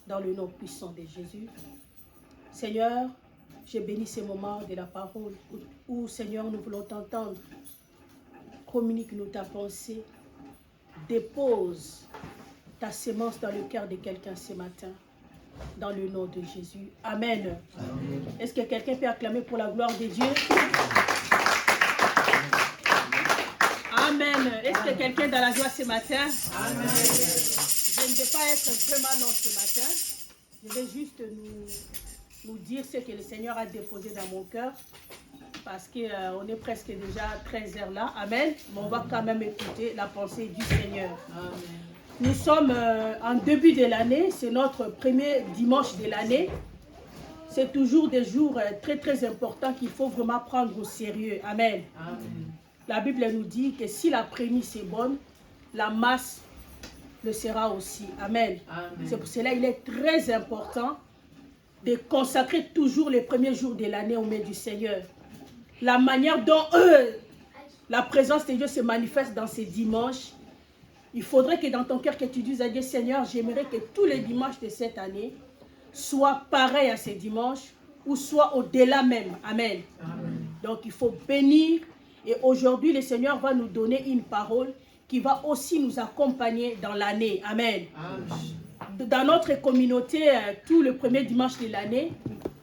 dans le nom puissant de Jésus. Seigneur, je bénis ces moments de la parole où, Seigneur, nous voulons t'entendre. Communique-nous ta pensée. Dépose ta sémence dans le cœur de quelqu'un ce matin. Dans le nom de Jésus. Amen. Amen. Est-ce que quelqu'un peut acclamer pour la gloire de Dieu? Amen. Est-ce que quelqu'un est dans la joie ce matin? Amen. Je ne vais pas être vraiment long ce matin. Je vais juste nous dire ce que le Seigneur a déposé dans mon cœur. Parce qu'on est presque déjà à 13h là. Amen. Mais on va quand même écouter la pensée du Seigneur. Amen. Nous sommes en début de l'année. C'est notre premier dimanche de l'année. C'est toujours des jours très très importants qu'il faut vraiment prendre au sérieux. Amen. Amen. La Bible nous dit que si la prémisse est bonne, la masse le sera aussi. Amen. Amen. C'est pour cela qu'il est très important de consacrer toujours les premiers jours de l'année aux mains du Seigneur. La manière dont la présence de Dieu se manifeste dans ces dimanches, il faudrait que dans ton cœur que tu dises à Dieu, Seigneur, j'aimerais que tous les dimanches de cette année soient pareils à ces dimanches ou soient au-delà même. Amen. Amen. Donc il faut bénir. Et aujourd'hui, le Seigneur va nous donner une parole qui va aussi nous accompagner dans l'année. Amen. Amen. Dans notre communauté, tout le premier dimanche de l'année,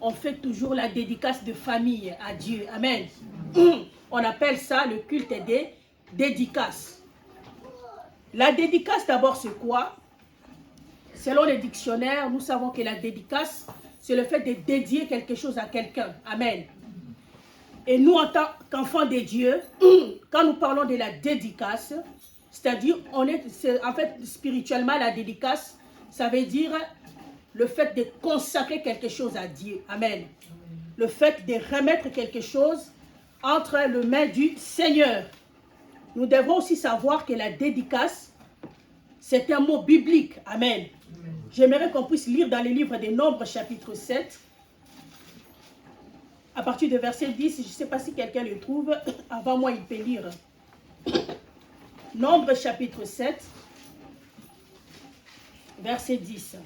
on fait toujours la dédicace de famille à Dieu. Amen. On appelle ça le culte des dédicaces. La dédicace d'abord c'est quoi? Selon les dictionnaires, nous savons que la dédicace, c'est le fait de dédier quelque chose à quelqu'un. Amen. Et nous, en tant qu'enfants de Dieu, quand nous parlons de la dédicace, c'est-à-dire, en fait, spirituellement, la dédicace, ça veut dire le fait de consacrer quelque chose à Dieu. Amen. Le fait de remettre quelque chose entre les mains du Seigneur. Nous devons aussi savoir que la dédicace, c'est un mot biblique. Amen. J'aimerais qu'on puisse lire dans le livre des Nombres, chapitre 7, à partir de verset 10, je ne sais pas si quelqu'un le trouve, avant moi il peut lire. Nombres, chapitre 7, verset 10.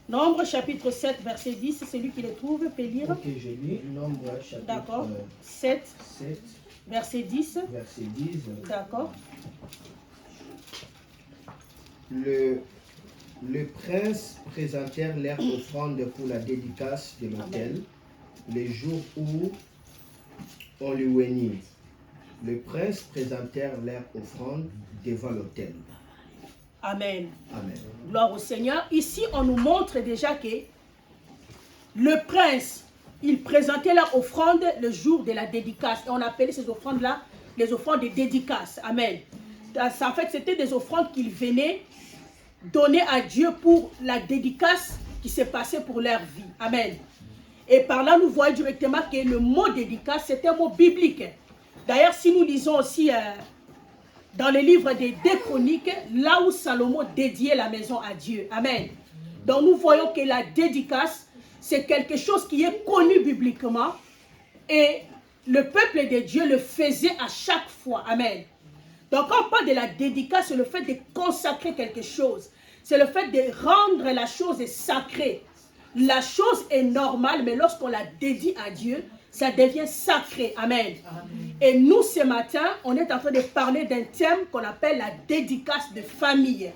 Nombre chapitre 7, verset 10, c'est lui qui le trouve, peut lire. Ok, je lis. Nombre chapitre 7, 7, verset 10. Verset 10. D'accord. Le prince présentèrent leur offrande pour la dédicace de l'autel, les jours où on lui réunit. Le prince présentèrent leur offrande devant l'autel. Amen. Amen. Gloire au Seigneur. Ici, on nous montre déjà que le prince, il présentait leur offrande le jour de la dédicace. Et on appelait ces offrandes-là les offrandes de dédicace. Amen. En fait, c'était des offrandes qu'il venait donner à Dieu pour la dédicace qui s'est passée pour leur vie. Amen. Et par là, nous voyons directement que le mot dédicace, c'est un mot biblique. D'ailleurs, si nous lisons aussi dans le livre des 2 Chroniques, là où Salomon dédiait la maison à Dieu. Amen. Donc nous voyons que la dédicace, c'est quelque chose qui est connu bibliquement. Et le peuple de Dieu le faisait à chaque fois. Amen. Donc quand on parle de la dédicace, c'est le fait de consacrer quelque chose. C'est le fait de rendre la chose sacrée. La chose est normale, mais lorsqu'on la dédie à Dieu, ça devient sacré. Amen. Amen. Et nous, ce matin, on est en train de parler d'un thème qu'on appelle la dédicace de famille.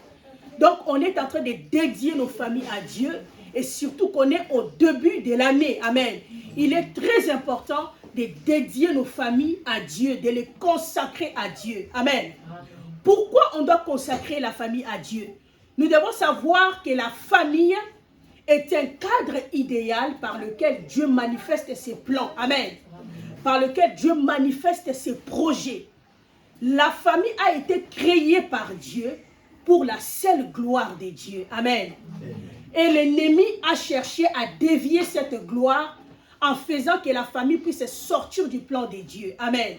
Donc, on est en train de dédier nos familles à Dieu et surtout qu'on est au début de l'année. Amen. Il est très important de dédier nos familles à Dieu, de les consacrer à Dieu. Amen. Pourquoi on doit consacrer la famille à Dieu? Nous devons savoir que la famille est un cadre idéal par lequel Dieu manifeste ses plans. Amen. Par lequel Dieu manifeste ses projets. La famille a été créée par Dieu pour la seule gloire de Dieu. Amen. Et l'ennemi a cherché à dévier cette gloire en faisant que la famille puisse sortir du plan de Dieu. Amen.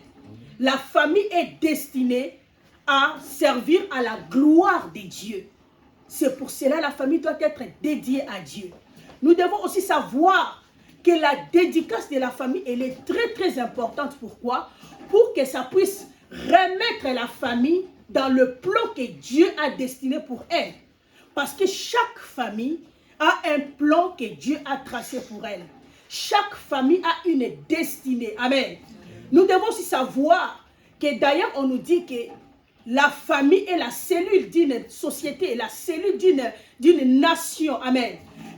La famille est destinée à servir à la gloire de Dieu. C'est pour cela que la famille doit être dédiée à Dieu. Nous devons aussi savoir que la dédicace de la famille, elle est très très importante. Pourquoi? Pour que ça puisse remettre la famille dans le plan que Dieu a destiné pour elle. Parce que chaque famille a un plan que Dieu a tracé pour elle. Chaque famille a une destinée. Amen. Nous devons aussi savoir que d'ailleurs on nous dit que la famille est la cellule d'une société, la cellule d'une nation. Amen.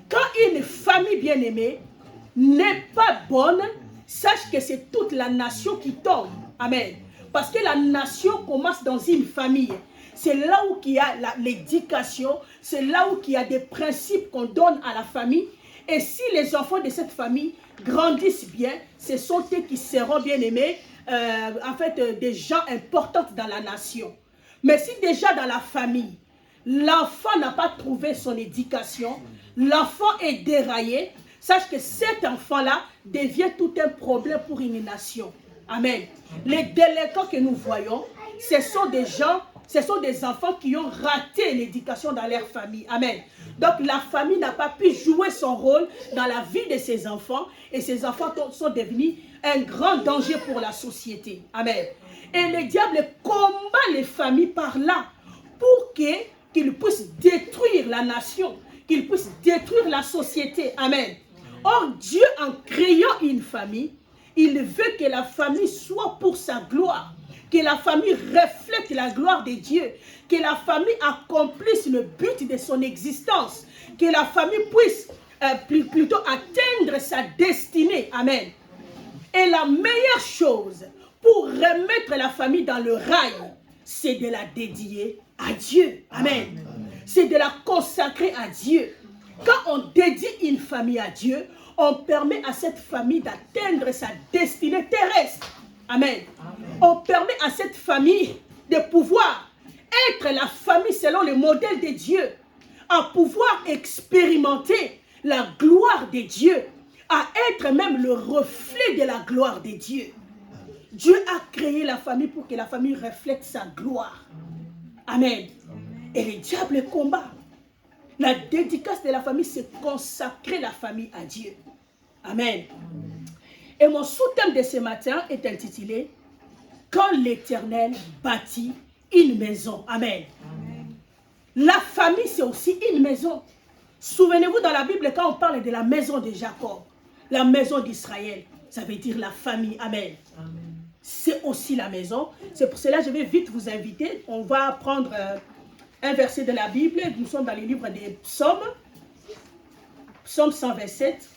Quand une famille bien-aimée n'est pas bonne, sache que c'est toute la nation qui tombe. Amen. Parce que la nation commence dans une famille. C'est là où il y a l'éducation, c'est là où il y a des principes qu'on donne à la famille. Et si les enfants de cette famille grandissent bien, ce sont eux qui seront bien aimés, en fait, des gens importants dans la nation. Mais si déjà dans la famille, l'enfant n'a pas trouvé son éducation, l'enfant est déraillé, sache que cet enfant-là devient tout un problème pour une nation. Amen. Les délinquants que nous voyons, ce sont des gens, ce sont des enfants qui ont raté l'éducation dans leur famille. Amen. Donc la famille n'a pas pu jouer son rôle dans la vie de ses enfants et ces enfants sont devenus un grand danger pour la société. Amen. Et le diable combat les familles par là pour qu'il puisse détruire la nation, qu'il puisse détruire la société. Amen. Or Dieu, en créant une famille, il veut que la famille soit pour sa gloire, que la famille reflète la gloire de Dieu, que la famille accomplisse le but de son existence, que la famille puisse plutôt atteindre sa destinée. Amen. Et la meilleure chose pour remettre la famille dans le rail, c'est de la dédier à Dieu. Amen. C'est de la consacrer à Dieu. Quand on dédie une famille à Dieu, on permet à cette famille d'atteindre sa destinée terrestre. Amen. On permet à cette famille de pouvoir être la famille selon le modèle de Dieu, à pouvoir expérimenter la gloire de Dieu, à être même le reflet de la gloire de Dieu. Dieu a créé la famille pour que la famille reflète sa gloire. Amen. Et le diable combat. La dédicace de la famille, c'est consacrer la famille à Dieu. Amen. Et mon sous-thème de ce matin est intitulé « Quand l'Éternel bâtit une maison ». Amen. La famille, c'est aussi une maison. Souvenez-vous, dans la Bible, quand on parle de la maison de Jacob, la maison d'Israël, ça veut dire la famille. Amen. C'est aussi la maison. C'est pour cela que je vais vite vous inviter. On va prendre un verset de la Bible. Nous sommes dans le livre des Psaumes. Psaume 127.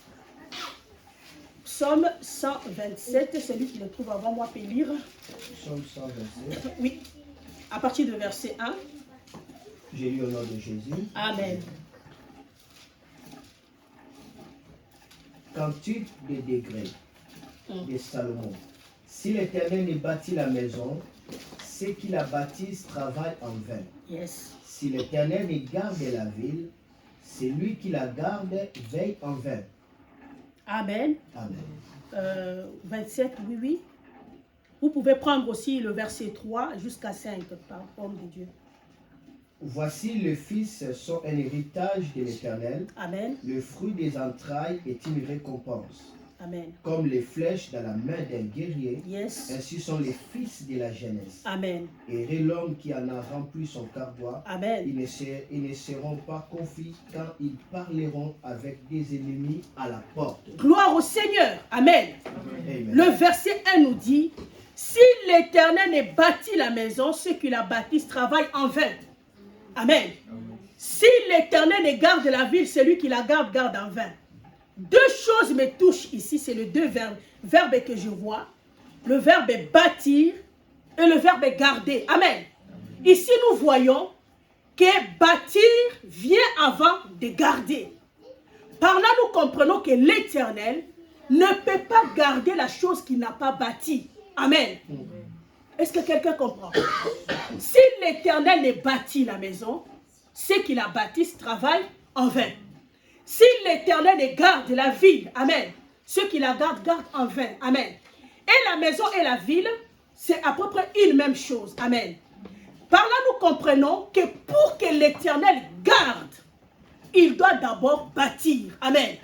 Psaume 127. Celui qui le trouve avant moi peut lire. Psaume 127. Oui. À partir de verset 1. J'ai lu au nom de Jésus. Amen. Cantique des degrés de Salomon. Si l'Éternel ne bâtit la maison, ceux qui la bâtissent travaillent en vain. Yes. Si l'Éternel ne garde la ville, celui qui la garde veille en vain. Amen. Amen. 27, oui, oui. Vous pouvez prendre aussi le verset 3 jusqu'à 5, par homme de Dieu. Voici les fils sont un héritage de l'Éternel. Amen. Le fruit des entrailles est une récompense. Amen. Comme les flèches dans la main d'un guerrier, Yes. ainsi sont les fils de la jeunesse. Amen. Et l'homme qui en a rempli son carbois, Amen. ils ne seront pas confus quand ils parleront avec des ennemis à la porte. Gloire au Seigneur. Amen. Amen. Le verset 1 nous dit, si l'Éternel ne bâtit la maison, ceux qui la bâtissent travaillent en vain. Amen. Si l'Éternel ne garde la ville, celui qui la garde, garde en vain. Deux choses me touchent ici, c'est les deux verbes que je vois. Le verbe bâtir et le verbe garder. Amen. Ici, nous voyons que bâtir vient avant de garder. Par là, nous comprenons que l'Éternel ne peut pas garder la chose qu'il n'a pas bâtie. Amen. Est-ce que quelqu'un comprend? Si l'Éternel ne bâtit la maison, ceux qui la bâtissent travaillent en vain. Si l'Éternel ne garde la ville, amen, ceux qui la gardent, gardent en vain, amen. Et la maison et la ville, c'est à peu près une même chose, amen. Par là, nous comprenons que pour que l'Éternel garde, il doit d'abord bâtir, amen.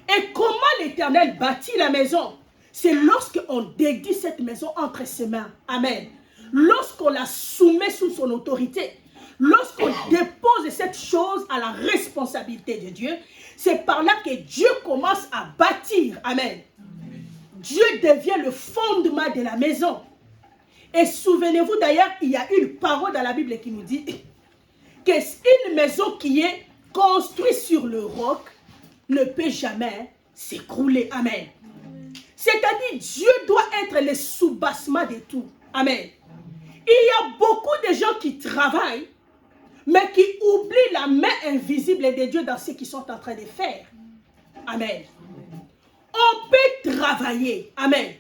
Et comment l'Éternel bâtit la maison? C'est lorsqu'on dédie cette maison entre ses mains, amen. lorsqu'on la soumet sous son autorité, lorsqu'on dépose cette chose à la responsabilité de Dieu, c'est par là que Dieu commence à bâtir. Amen. Dieu devient le fondement de la maison. Et souvenez-vous d'ailleurs, il y a une parole dans la Bible qui nous dit qu'une maison qui est construite sur le roc ne peut jamais s'écrouler. Amen. C'est-à-dire, Dieu doit être le soubassement de tout. Amen. Il y a beaucoup de gens qui travaillent, mais qui oublient la main invisible de Dieu dans ce qu'ils sont en train de faire. Amen. On peut travailler. Amen.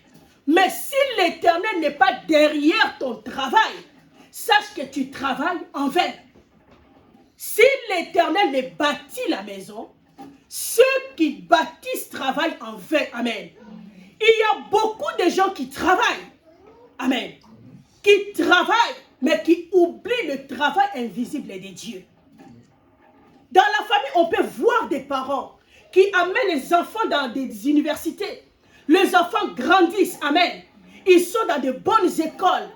Mais si l'Éternel n'est pas derrière ton travail, sache que tu travailles en vain. Si l'Éternel ne bâtit la maison, ceux qui bâtissent travaillent en vain. Amen. Il y a beaucoup de gens qui travaillent. Amen. Qui travaillent, mais qui oublient le travail invisible de Dieu. Dans la famille, on peut voir des parents qui amènent les enfants dans des universités. Les enfants grandissent. Amen. Ils sont dans de bonnes écoles.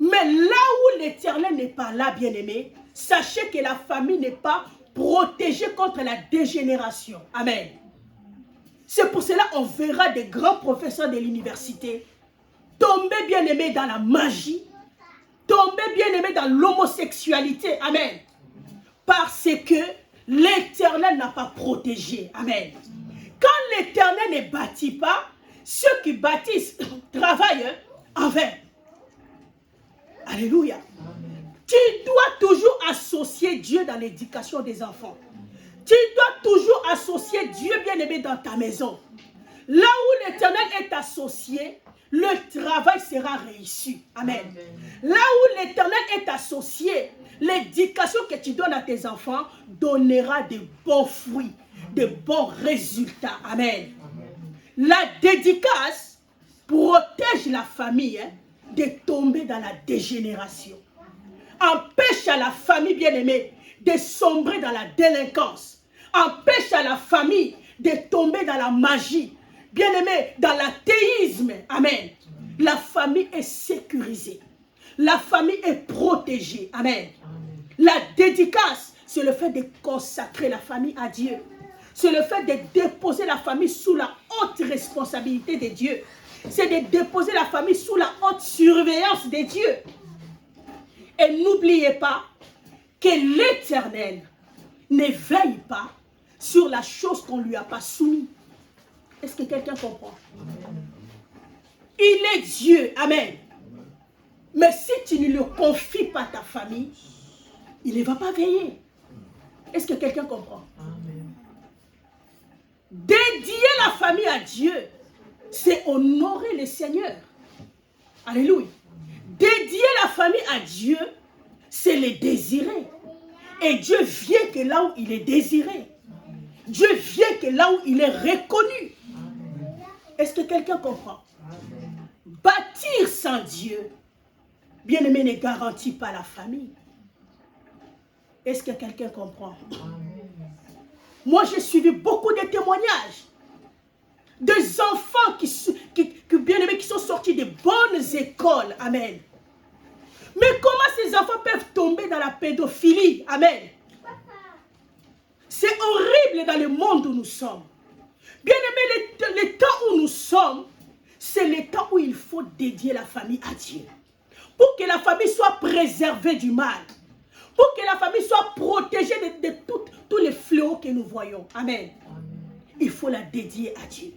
Mais là où l'Éternel n'est pas là, bien-aimé, sachez que la famille n'est pas protégée contre la dégénération. Amen. C'est pour cela qu'on verra des grands professeurs de l'université tomber, bien-aimé, dans la magie, tomber, bien-aimé, dans l'homosexualité. Amen. Parce que l'Éternel n'a pas protégé. Amen. Quand l'Éternel ne bâtit pas, ceux qui bâtissent travaillent en vain. Alléluia. Amen. Tu dois toujours associer Dieu dans l'éducation des enfants. Tu dois toujours associer Dieu bien-aimé dans ta maison. Là où l'Éternel est associé, le travail sera réussi. Amen. Amen. Là où l'Éternel est associé, l'éducation que tu donnes à tes enfants donnera de bons fruits, de bons résultats. Amen. Amen. La dédicace protège la famille de tomber dans la dégénération. Empêche à la famille bien-aimée de sombrer dans la délinquance. Empêche à la famille de tomber dans la magie. Bien-aimé, dans l'athéisme. Amen. La famille est sécurisée. La famille est protégée. Amen. La dédicace, c'est le fait de consacrer la famille à Dieu. C'est le fait de déposer la famille sous la haute responsabilité de Dieu. C'est de déposer la famille sous la haute surveillance de Dieu. Et n'oubliez pas que l'Éternel ne veille pas sur la chose qu'on ne lui a pas soumise. Est-ce que quelqu'un comprend? Il est Dieu. Amen. Mais si tu ne lui confies pas ta famille, il ne va pas veiller. Est-ce que quelqu'un comprend? Amen. Dédier la famille à Dieu, c'est honorer le Seigneur. Alléluia. Dédier la famille à Dieu, c'est le désirer. Et Dieu vient que là où il est désiré. Dieu vient que là où il est reconnu. Est-ce que quelqu'un comprend? Bâtir sans Dieu, bien-aimé, ne garantit pas la famille. Est-ce que quelqu'un comprend? Moi, j'ai suivi beaucoup de témoignages des enfants bien-aimés, qui sont sortis de bonnes écoles. Amen. Mais comment ces enfants peuvent tomber dans la pédophilie? Amen. C'est horrible dans le monde où nous sommes. Bien-aimés, le temps où nous sommes, c'est le temps où il faut dédier la famille à Dieu. Pour que la famille soit préservée du mal. Pour que la famille soit protégée de tous les fléaux que nous voyons. Amen. Il faut la dédier à Dieu.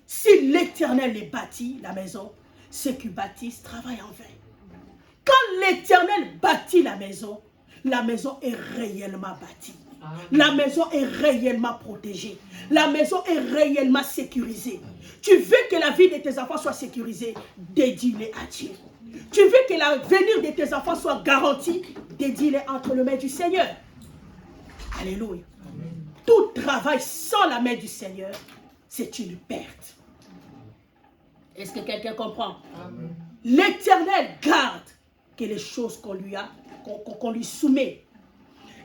Si l'Éternel est bâti, la maison, ceux qui bâtissent travaillent en vain. Quand l'Éternel bâtit la maison est réellement bâtie. La maison est réellement protégée. La maison est réellement sécurisée. Tu veux que la vie de tes enfants soit sécurisée, dédie-les à Dieu. Tu veux que l'avenir de tes enfants soit garanti, dédie-les entre les mains du Seigneur. Alléluia. Amen. Tout travail sans la main du Seigneur, c'est une perte. Est-ce que quelqu'un comprend? L'Éternel garde que les choses qu'on lui soumet.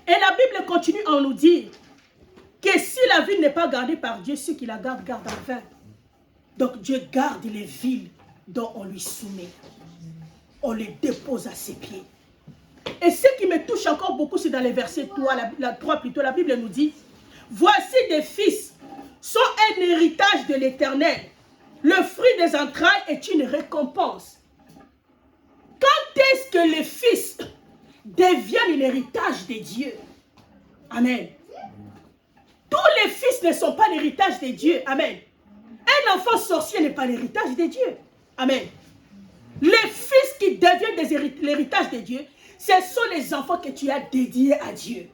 Et la Bible continue à nous dire que si la ville n'est pas gardée par Dieu, ceux qui la gardent en vain. Donc Dieu garde les villes dont on lui soumet. on les dépose à ses pieds. Et ce qui me touche encore beaucoup, c'est dans les versets 3 plutôt, la Bible nous dit, voici des fils sont un héritage de l'Éternel. Le fruit des entrailles est une récompense. Quand est-ce que les fils deviennent l'héritage de Dieu? Amen. Tous les fils ne sont pas l'héritage de Dieu. Amen. Un enfant sorcier n'est pas l'héritage de Dieu. Amen. Les fils qui deviennent l'héritage de Dieu, ce sont les enfants que tu as dédiés à Dieu.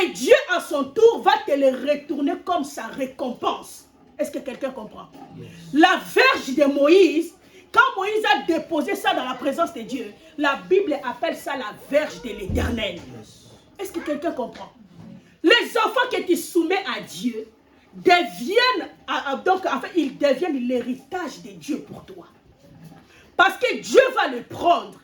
Et Dieu, à son tour, va te les retourner comme sa récompense. Est-ce que quelqu'un comprend? La verge de Moïse, quand Moïse a déposé ça dans la présence de Dieu, la Bible appelle ça la verge de l'Éternel. Est-ce que quelqu'un comprend? Les enfants que tu soumets à Dieu deviennent, ils deviennent l'héritage de Dieu pour toi. Parce que Dieu va les prendre,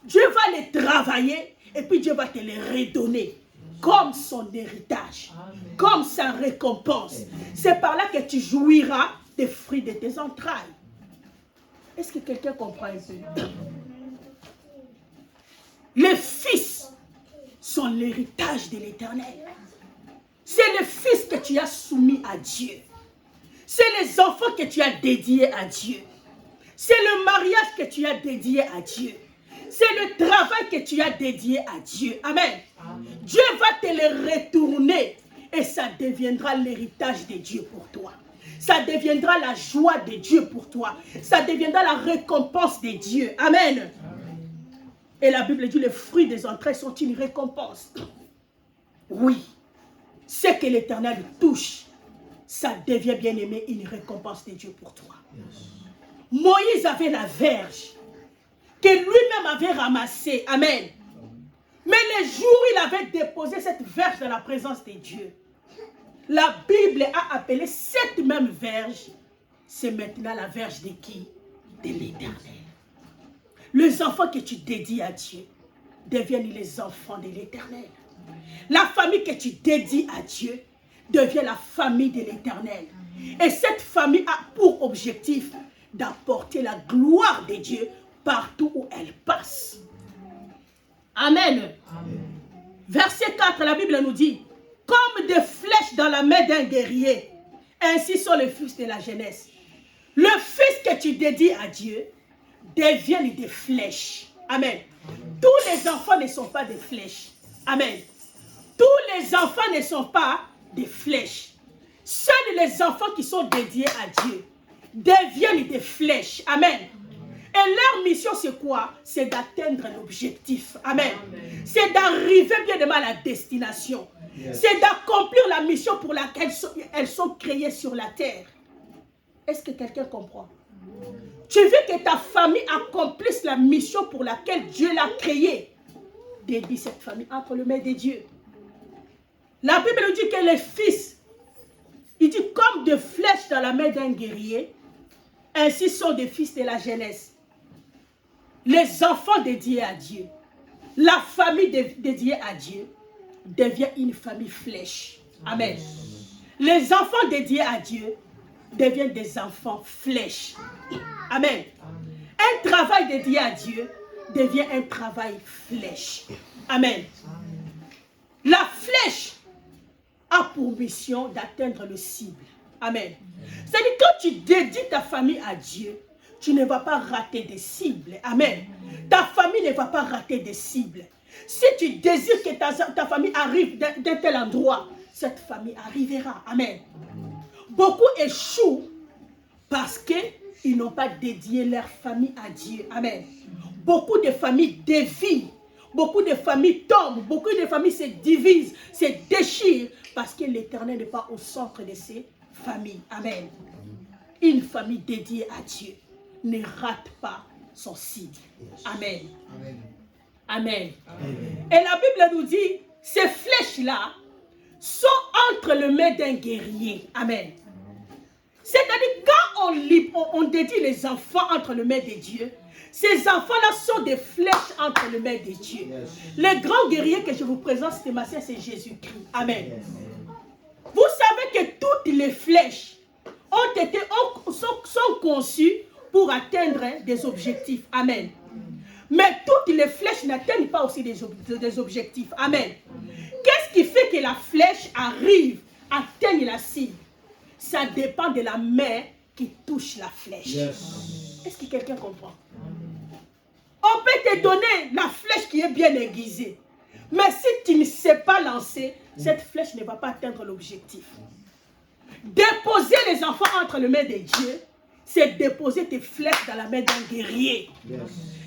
Dieu va les travailler, et puis Dieu va te les redonner comme son héritage, comme sa récompense. C'est par là que tu jouiras des fruits de tes entrailles. Est-ce que quelqu'un comprend un peu? Les fils sont l'héritage de l'Éternel. C'est les fils que tu as soumis à Dieu. C'est les enfants que tu as dédiés à Dieu. C'est le mariage que tu as dédié à Dieu. C'est le travail que tu as dédié à Dieu. Amen. Amen. Dieu va te le retourner et ça deviendra l'héritage de Dieu pour toi. Ça deviendra la joie de Dieu pour toi. Ça deviendra la récompense de Dieu. Amen. Amen. Et la Bible dit, les fruits des entrailles sont une récompense. Oui. Ce que l'Éternel touche, ça devient bien aimé une récompense de Dieu pour toi. Yes. Moïse avait la verge que lui-même avait ramassée. Amen. Mais le jour où il avait déposé cette verge dans la présence de Dieu, la Bible a appelé cette même verge, c'est maintenant la verge de qui? De l'Éternel. Les enfants que tu dédies à Dieu deviennent les enfants de l'Éternel. La famille que tu dédies à Dieu devient la famille de l'Éternel. Et cette famille a pour objectif d'apporter la gloire de Dieu partout où elle passe. Amen. Amen. Verset 4, la Bible nous dit, comme des flèches dans la main d'un guerrier, ainsi sont les fils de la jeunesse. Le fils que tu dédies à Dieu deviennent des flèches. Amen. Tous les enfants ne sont pas des flèches. Amen. Tous les enfants ne sont pas des flèches. Seuls les enfants qui sont dédiés à Dieu deviennent des flèches. Amen. Et leur mission, c'est quoi? C'est d'atteindre l'objectif. Amen. C'est d'arriver bien devant la destination. Yes. C'est d'accomplir la mission pour laquelle elles sont créées sur la terre. Est-ce que quelqu'un comprend? Tu veux que ta famille accomplisse la mission pour laquelle Dieu l'a créée? Dédie cette famille entre les mains de Dieu. La Bible nous dit que les fils, il dit comme de flèches dans la main d'un guerrier, ainsi sont des fils de la jeunesse. Les enfants dédiés à Dieu, la famille dédiée à Dieu, devient une famille flèche. Amen. Les enfants dédiés à Dieu deviennent des enfants flèches. Amen. Un travail dédié à Dieu devient un travail flèche. Amen. La flèche a pour mission d'atteindre le cible. Amen. C'est-à-dire quand tu dédies ta famille à Dieu, tu ne vas pas rater des cibles. Amen. Ta famille ne va pas rater des cibles. Si tu désires que ta famille arrive d'un tel endroit, cette famille arrivera. Amen. Beaucoup échouent parce qu'ils n'ont pas dédié leur famille à Dieu. Amen. Beaucoup de familles dévient. Beaucoup de familles tombent. Beaucoup de familles se divisent, se déchirent parce que l'Éternel n'est pas au centre de ces familles. Amen. Une famille dédiée à Dieu ne rate pas son cible. Amen. Amen. Amen. Amen. Et la Bible nous dit, ces flèches-là sont entre les mains d'un guerrier. Amen. C'est-à-dire, quand on dédie les enfants entre les mains de Dieu, ces enfants-là sont des flèches entre les mains de Dieu. Yes. Le grand guerrier que je vous présente ce matin, c'est Jésus-Christ. Amen. Yes. Vous savez que toutes les flèches sont conçues pour atteindre des objectifs. Amen. Mais toutes les flèches n'atteignent pas aussi des objectifs. Amen. Qu'est-ce qui fait que la flèche arrive, atteigne la cible? Ça dépend de la main qui touche la flèche. Yes. Est-ce que quelqu'un comprend? On peut te donner la flèche qui est bien aiguisée. Mais si tu ne sais pas lancer, cette flèche ne va pas atteindre l'objectif. Déposer les enfants entre les mains de Dieu, c'est déposer tes flèches dans la main d'un guerrier. Yes.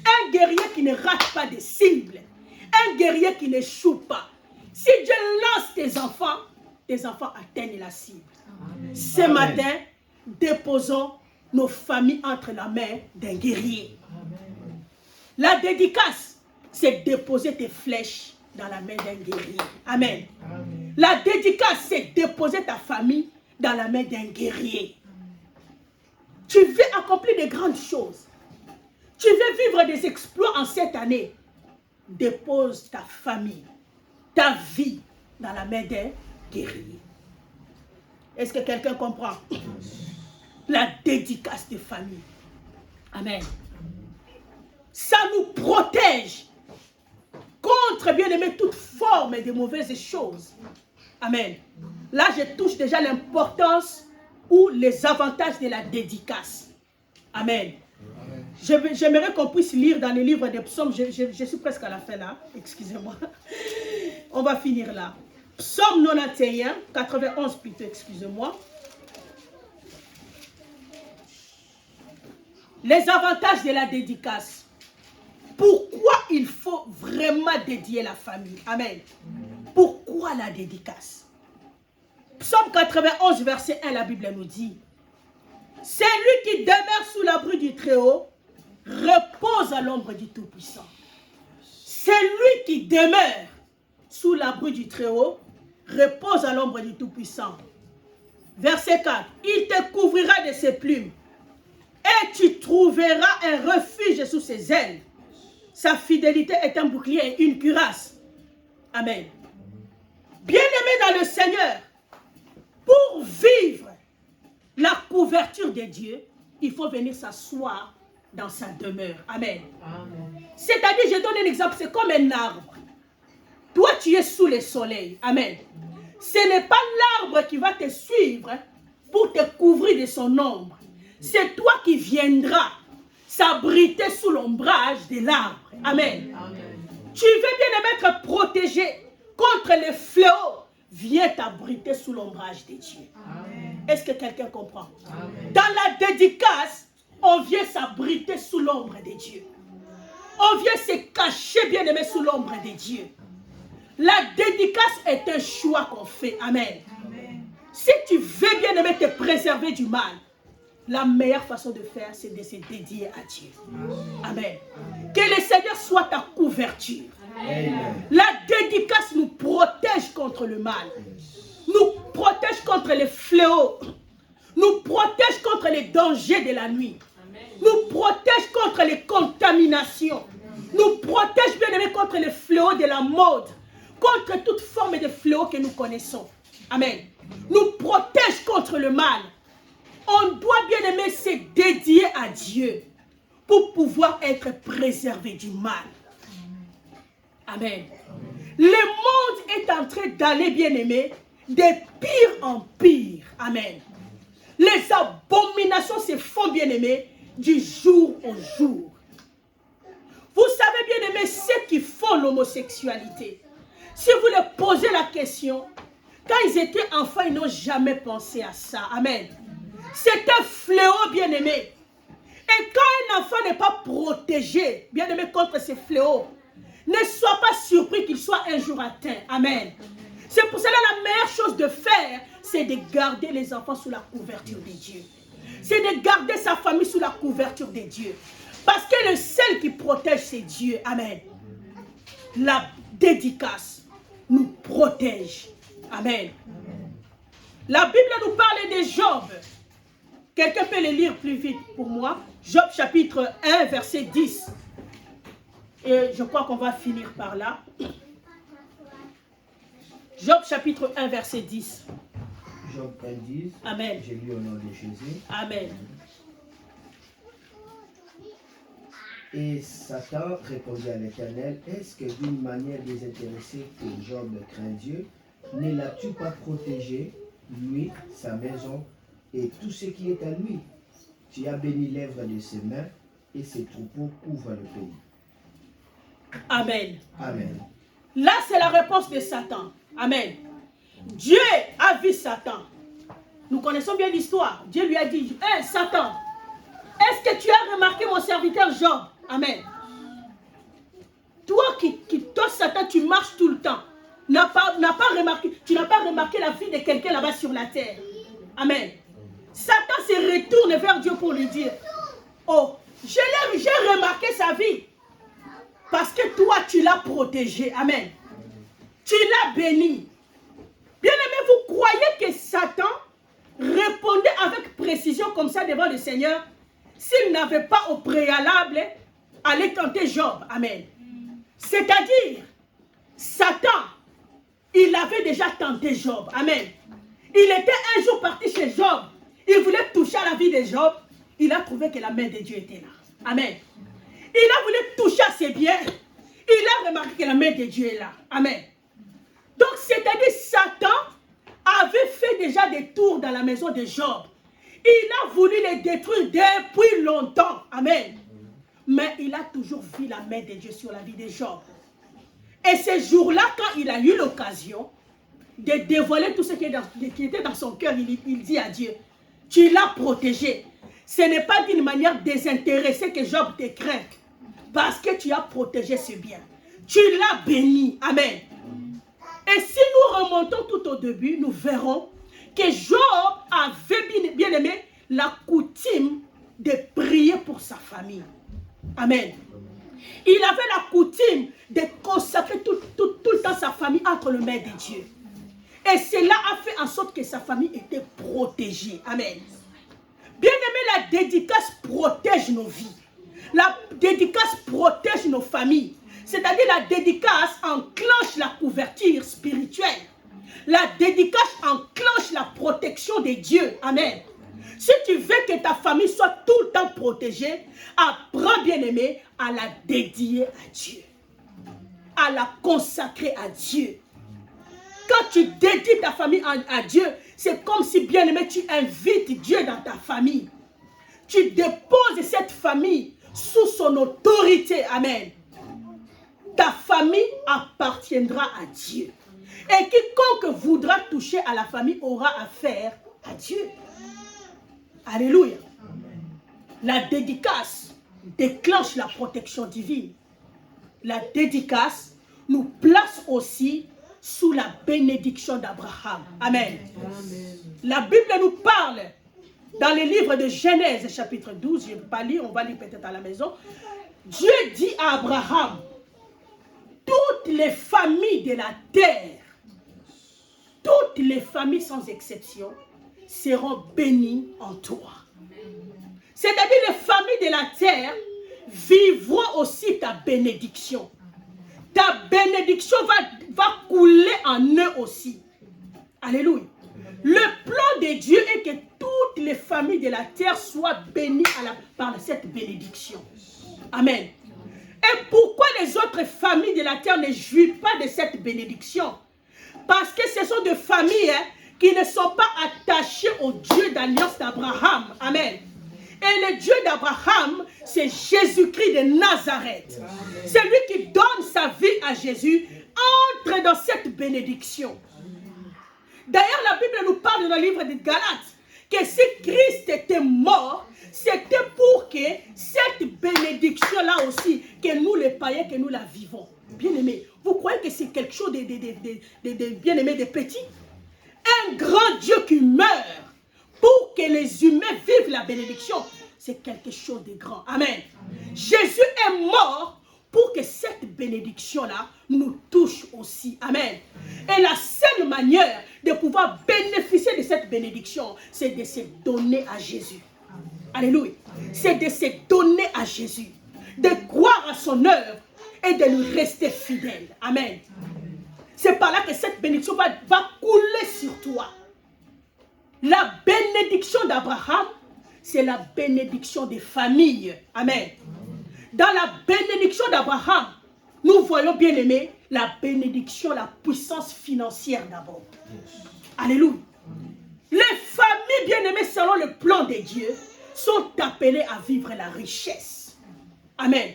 Un guerrier qui ne rate pas de cible. Un guerrier qui n'échoue pas. Si Dieu lance tes enfants atteignent la cible. Amen. Ce matin, déposons nos familles entre la main d'un guerrier. Amen. La dédicace, c'est déposer tes flèches dans la main d'un guerrier. Amen. Amen. La dédicace, c'est déposer ta famille dans la main d'un guerrier. Tu veux accomplir de grandes choses. Tu veux vivre des exploits en cette année. Dépose ta famille, ta vie dans la main d'un guerrier. Est-ce que quelqu'un comprend? La dédicace des familles. Amen. Ça nous protège contre, bien aimé, toute forme de mauvaises choses. Amen. Là, je touche déjà l'importance ou les avantages de la dédicace. Amen. J'aimerais qu'on puisse lire dans les livres des psaumes. Je suis presque à la fin là. Excusez-moi. On va finir là. Psaume 91, 91 plutôt, excusez-moi. Les avantages de la dédicace. Pourquoi il faut vraiment dédier la famille? Amen. Pourquoi la dédicace? Psaume 91, verset 1, la Bible nous dit: c'est lui qui demeure sous l'abri du Très-Haut, repose à l'ombre du Tout-Puissant. C'est lui qui demeure sous l'abri du Très-Haut, repose à l'ombre du Tout-Puissant. Verset 4. Il te couvrira de ses plumes et tu trouveras un refuge sous ses ailes. Sa fidélité est un bouclier et une cuirasse. Amen. Bien-aimé dans le Seigneur, pour vivre la couverture de Dieu, il faut venir s'asseoir dans sa demeure. Amen. C'est-à-dire, je donne un exemple, c'est comme un arbre. Toi, tu es sous le soleil. Amen. Ce n'est pas l'arbre qui va te suivre pour te couvrir de son ombre. C'est toi qui viendras s'abriter sous l'ombrage de l'arbre. Amen. Amen. Tu veux bien être protégé contre les fléaux. Viens t'abriter sous l'ombrage de Dieu. Est-ce que quelqu'un comprend? Amen. Dans la dédicace, on vient s'abriter sous l'ombre de Dieu. On vient se cacher, bien aimé, sous l'ombre de Dieu. La dédicace est un choix qu'on fait. Amen. Amen. Si tu veux, bien aimé, te préserver du mal, la meilleure façon de faire, c'est de se dédier à Dieu. Amen. Amen. Que le Seigneur soit ta couverture. Amen. La dédicace nous protège contre le mal. Nous protège contre les fléaux. Nous protège contre les dangers de la nuit. Amen. Nous protège contre les contaminations. Amen. Nous protège, bien aimé, contre les fléaux de la mode. Contre toute forme de fléau que nous connaissons. Amen. Nous protège contre le mal. On doit, bien aimer, se dédier à Dieu pour pouvoir être préservé du mal. Amen. Le monde est en train d'aller, bien aimé, de pire en pire. Amen. Les abominations se font, bien aimé, du jour au jour. Vous savez, bien aimé, ceux qui font l'homosexualité, si vous leur posez la question, quand ils étaient enfants, ils n'ont jamais pensé à ça. Amen. C'est un fléau, bien aimé. Et quand un enfant n'est pas protégé, bien aimé, contre ces fléaux, ne sois pas surpris qu'il soit un jour atteint. Amen. C'est pour cela la meilleure chose de faire, c'est de garder les enfants sous la couverture de Dieu. C'est de garder sa famille sous la couverture de Dieu. Parce que le seul qui protège, c'est Dieu. Amen. La dédicace nous protège. Amen. La Bible nous parle de Job. Quelqu'un peut le lire plus vite pour moi. Job chapitre 1, verset 10. Et je crois qu'on va finir par là. Job chapitre 1, verset 10. Job 1, 10. Amen. J'ai lu au nom de Jésus. Amen. Et Satan répondit à l'Éternel, est-ce que d'une manière désintéressée que Job craint Dieu, ne l'as-tu pas protégé, lui, sa maison et tout ce qui est à lui? Tu as béni l'œuvre de ses mains et ses troupeaux couvrent le pays. Amen. Amen. Là, c'est la réponse de Satan. Amen. Dieu a vu Satan. Nous connaissons bien l'histoire. Dieu lui a dit, hé Satan, est-ce que tu as remarqué mon serviteur Job? Amen. Toi toi Satan, tu marches tout le temps. Tu n'as pas remarqué la vie de quelqu'un là-bas sur la terre. Amen. Satan se retourne vers Dieu pour lui dire, oh, j'ai remarqué sa vie. Parce que toi, tu l'as protégé. Amen. Tu l'as béni. Bien-aimés, vous croyez que Satan répondait avec précision comme ça devant le Seigneur s'il n'avait pas au préalable allé tenter Job? Amen. C'est-à-dire, Satan, il avait déjà tenté Job. Amen. Il était un jour parti chez Job. Il voulait toucher à la vie de Job. Il a trouvé que la main de Dieu était là. Amen. Il a voulu toucher à ses biens. Il a remarqué que la main de Dieu est là. Amen. Donc, c'est-à-dire, Satan avait fait déjà des tours dans la maison de Job. Il a voulu les détruire depuis longtemps. Amen. Mais il a toujours vu la main de Dieu sur la vie de Job. Et ce jour-là, quand il a eu l'occasion de dévoiler tout ce qui était dans son cœur, il dit à Dieu, tu l'as protégé. Ce n'est pas d'une manière désintéressée que Job te craint. Parce que tu as protégé ce bien. Tu l'as béni. Amen. Et si nous remontons tout au début, nous verrons que Job avait bien aimé la coutume de prier pour sa famille. Amen. Il avait la coutume de consacrer tout le temps sa famille entre les mains de Dieu. Et cela a fait en sorte que sa famille était protégée. Amen. Bien aimé, la dédicace protège nos vies. La dédicace protège nos familles. C'est-à-dire la dédicace enclenche la couverture spirituelle. La dédicace enclenche la protection de Dieu. Amen. Si tu veux que ta famille soit tout le temps protégée, apprends, bien-aimé, à la dédier à Dieu. À la consacrer à Dieu. Quand tu dédies ta famille à Dieu, c'est comme si, bien-aimé, tu invites Dieu dans ta famille. Tu déposes cette famille sous son autorité. Amen. Ta famille appartiendra à Dieu. Et quiconque voudra toucher à la famille aura affaire à Dieu. Alléluia. La dédicace déclenche la protection divine. La dédicace nous place aussi sous la bénédiction d'Abraham. Amen. Amen. La Bible nous parle dans le livre de Genèse, chapitre 12, je ne vais pas lire, on va lire peut-être à la maison. Dieu dit à Abraham, toutes les familles de la terre, toutes les familles sans exception, seront bénies en toi. C'est-à-dire les familles de la terre vivront aussi ta bénédiction. Ta bénédiction va couler en eux aussi. Alléluia. Le plan de Dieu est que toutes les familles de la terre soient bénies par cette bénédiction. Amen. Et pourquoi les autres familles de la terre ne jouissent pas de cette bénédiction? Parce que ce sont des familles qui ne sont pas attachées au Dieu d'alliance d'Abraham. Amen. Et le Dieu d'Abraham, c'est Jésus-Christ de Nazareth. C'est lui qui donne sa vie à Jésus. Entre dans cette bénédiction. D'ailleurs, la Bible nous parle dans le livre de Galates que si Christ était mort, c'était pour que cette bénédiction-là aussi, que nous les païens, que nous la vivons. Bien-aimés, vous croyez que c'est quelque chose de bien-aimé, de petit? Un grand Dieu qui meurt pour que les humains vivent la bénédiction, c'est quelque chose de grand. Amen. Amen. Jésus est mort pour que cette bénédiction-là nous touche aussi. Amen. Et la seule manière de pouvoir bénéficier de cette bénédiction, c'est de se donner à Jésus. Alléluia. C'est de se donner à Jésus, de croire à son œuvre et de lui rester fidèle. Amen. C'est par là que cette bénédiction va couler sur toi. La bénédiction d'Abraham, c'est la bénédiction des familles. Amen. Dans la bénédiction d'Abraham, nous voyons bien aimé la bénédiction, la puissance financière d'abord. Alléluia. Les familles bien aimées selon le plan de Dieu sont appelées à vivre la richesse. Amen.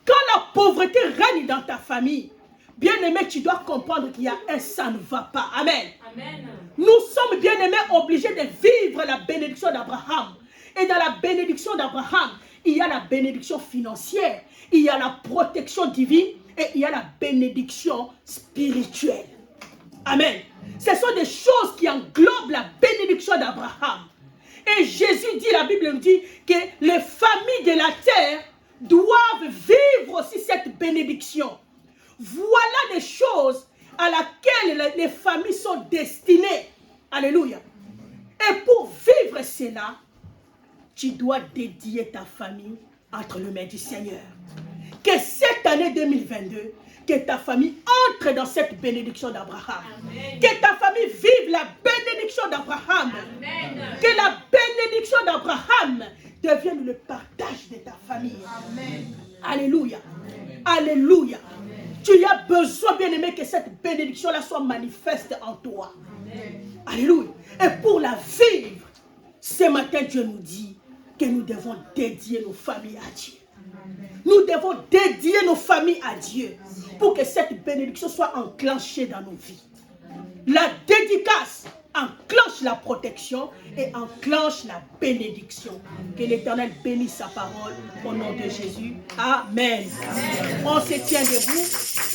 Quand la pauvreté règne dans ta famille, bien aimé, tu dois comprendre qu'il y a un ça ne va pas. Amen. Amen. Nous sommes bien aimés obligés de vivre la bénédiction d'Abraham. Et dans la bénédiction d'Abraham, il y a la bénédiction financière, il y a la protection divine et il y a la bénédiction spirituelle. Amen. Ce sont des choses qui englobent la bénédiction d'Abraham. Et Jésus dit, la Bible nous dit que les familles de la terre doivent vivre aussi cette bénédiction. Voilà des choses à laquelle les familles sont destinées. Alléluia. Et pour vivre cela, tu dois dédier ta famille entre les mains du Seigneur. Que cette année 2022, que ta famille entre dans cette bénédiction d'Abraham. Que ta famille vive la bénédiction d'Abraham. Que la bénédiction d'Abraham devienne le partage de ta famille. Amen. Alléluia. Amen. Alléluia. Amen. Tu as besoin, bien aimé, que cette bénédiction-là soit manifeste en toi. Amen. Alléluia. Et pour la vivre, ce matin, Dieu nous dit que nous devons dédier nos familles à Dieu. Nous devons dédier nos familles à Dieu pour que cette bénédiction soit enclenchée dans nos vies. La dédicace enclenche la protection et enclenche la bénédiction. Que l'Éternel bénisse sa parole au nom de Jésus. Amen. Amen. On se tient debout.